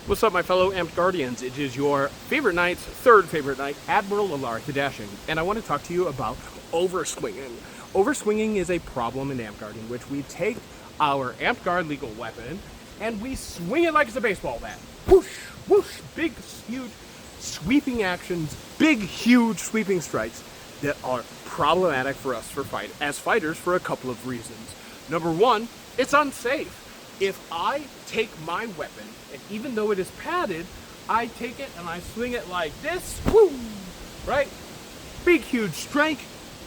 What's up, my fellow Amtgardians? It is your favorite knight's third favorite knight, Admiral Alaric the Dashing, and I want to talk to you about overswinging. Overswinging is a problem in Amtgard in which we take our Amtgard legal weapon and we swing it like it's a baseball bat. Whoosh, whoosh, big, huge, sweeping actions, big, huge, sweeping strikes that are problematic for us as fighters for a couple of reasons. Number one, it's unsafe. If I take my weapon, and even though it is padded, I take it and I swing it like this, whoo, right? Big, huge strike.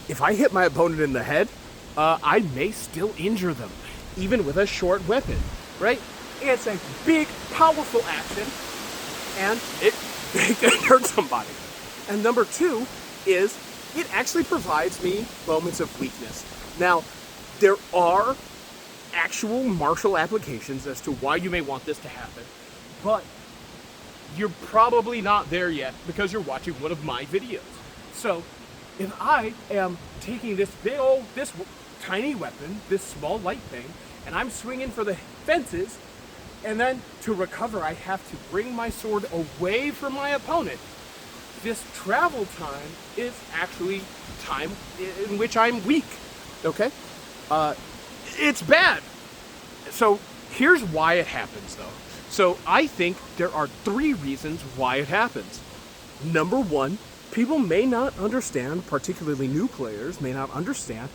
If I hit my opponent in the head, I may still injure them, even with a short weapon, right? It's a big, powerful action, and it can hurt somebody. And number two is it actually provides me moments of weakness. Now, there are actual martial applications as to why you may want this to happen, but you're probably not there yet because you're watching one of my videos. So if I am taking this this tiny weapon, this small light thing, and I'm swinging for the fences, and then to recover I have to bring my sword away from my opponent, this travel time is actually time in which I'm weak, okay? It's bad. So here's why it happens, though. So I think there are three reasons why it happens. Number one, people may not understand, particularly new players, may not understand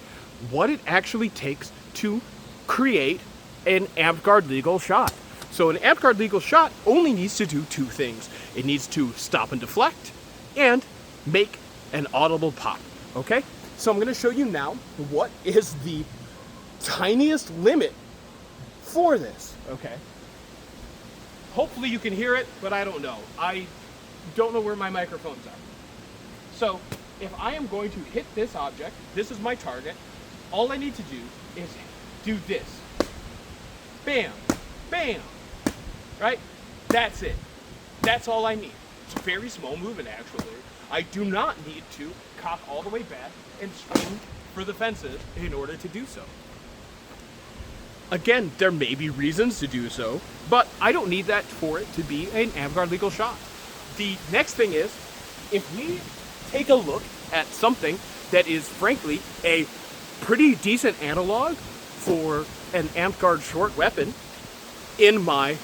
what it actually takes to create an Amtgard legal shot. So an Amtgard legal shot only needs to do two things. It needs to stop and deflect and make an audible pop, okay? So I'm going to show you now what is the tiniest limit for this, okay? Hopefully you can hear it, but I don't know. I don't know where my microphones are. So if I am going to hit this object, this is my target, all I need to do is do this. Bam, bam, right? That's it. That's all I need. It's a very small movement, actually. I do not need to cock all the way back and swing for the fences in order to do so. Again, there may be reasons to do so, but I don't need that for it to be an Amtgard legal shot. The next thing is, if we take a look at something that is frankly a pretty decent analog for an Amtgard short weapon in my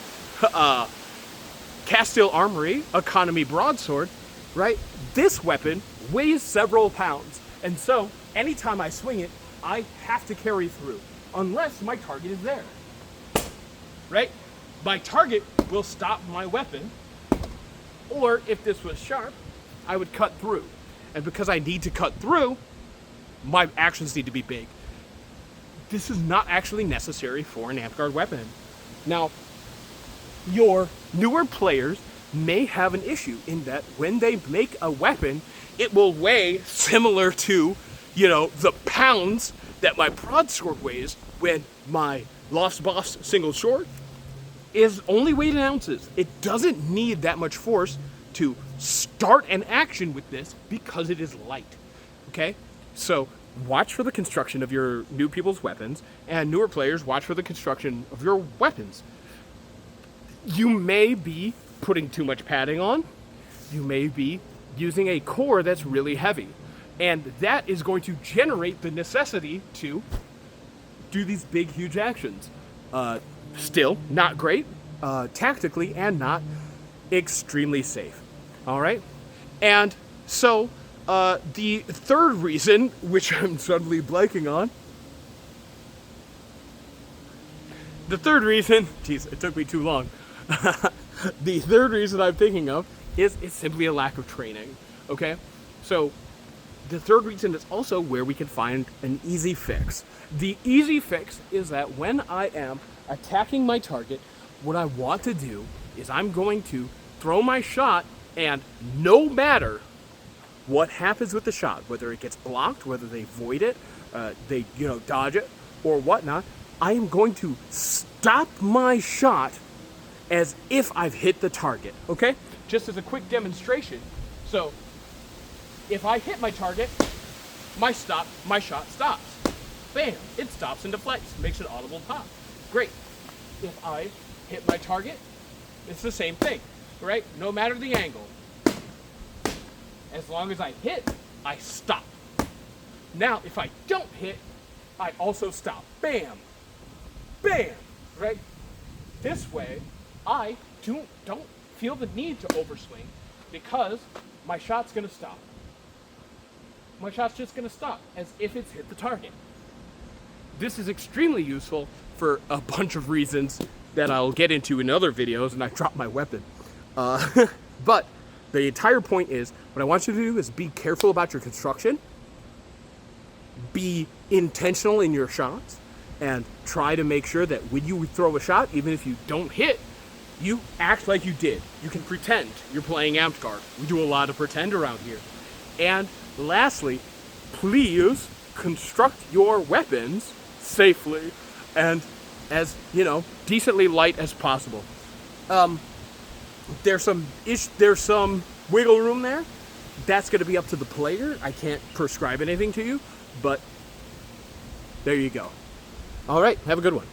Castile Armory Economy Broadsword, right? This weapon weighs several pounds, and so anytime I swing it, I have to carry through. Unless my target is there, right? My target will stop my weapon, or if this was sharp, I would cut through. And because I need to cut through, my actions need to be big. This is not actually necessary for an Amtgard weapon. Now, your newer players may have an issue in that when they make a weapon, it will weigh similar to, the pounds that my broadsword weighs when my Lost Boss single sword is only weighed in ounces. It doesn't need that much force to start an action with this because it is light, okay? So watch for the construction of your new people's weapons, and newer players, watch for the construction of your weapons. You may be putting too much padding on. You may be using a core that's really heavy. And that is going to generate the necessity to do these big, huge actions. Still, not great, tactically, and not extremely safe. All right? And so, the third reason, which I'm suddenly blanking on, geez, it took me too long. The third reason I'm thinking of is it's simply a lack of training, okay? So, the third reason is also where we can find an easy fix. The easy fix is that when I am attacking my target, what I want to do is I'm going to throw my shot, and no matter what happens with the shot, whether it gets blocked, whether they void it, they dodge it, or whatnot, I am going to stop my shot as if I've hit the target, okay? Just as a quick demonstration. So, if I hit my target, my shot stops. Bam, it stops and deflects, makes an audible pop. Great. If I hit my target It's the same thing, right? No matter the angle, as long as I hit, I stop. Now, if I don't hit, I also stop. Bam! Bam! Right? This way, I don't feel the need to overswing because my shot's gonna stop. My shot's just gonna stop as if it's hit the target. This is extremely useful for a bunch of reasons that I'll get into in other videos, and I dropped my weapon. But the entire point is, what I want you to do is be careful about your construction, be intentional in your shots, and try to make sure that when you throw a shot, even if you don't hit, you act like you did. You can pretend you're playing Amtgard. We do a lot of pretend around here. And lastly, please construct your weapons safely and as, decently light as possible. There's some wiggle room there. That's going to be up to the player. I can't prescribe anything to you, but there you go. All right, have a good one.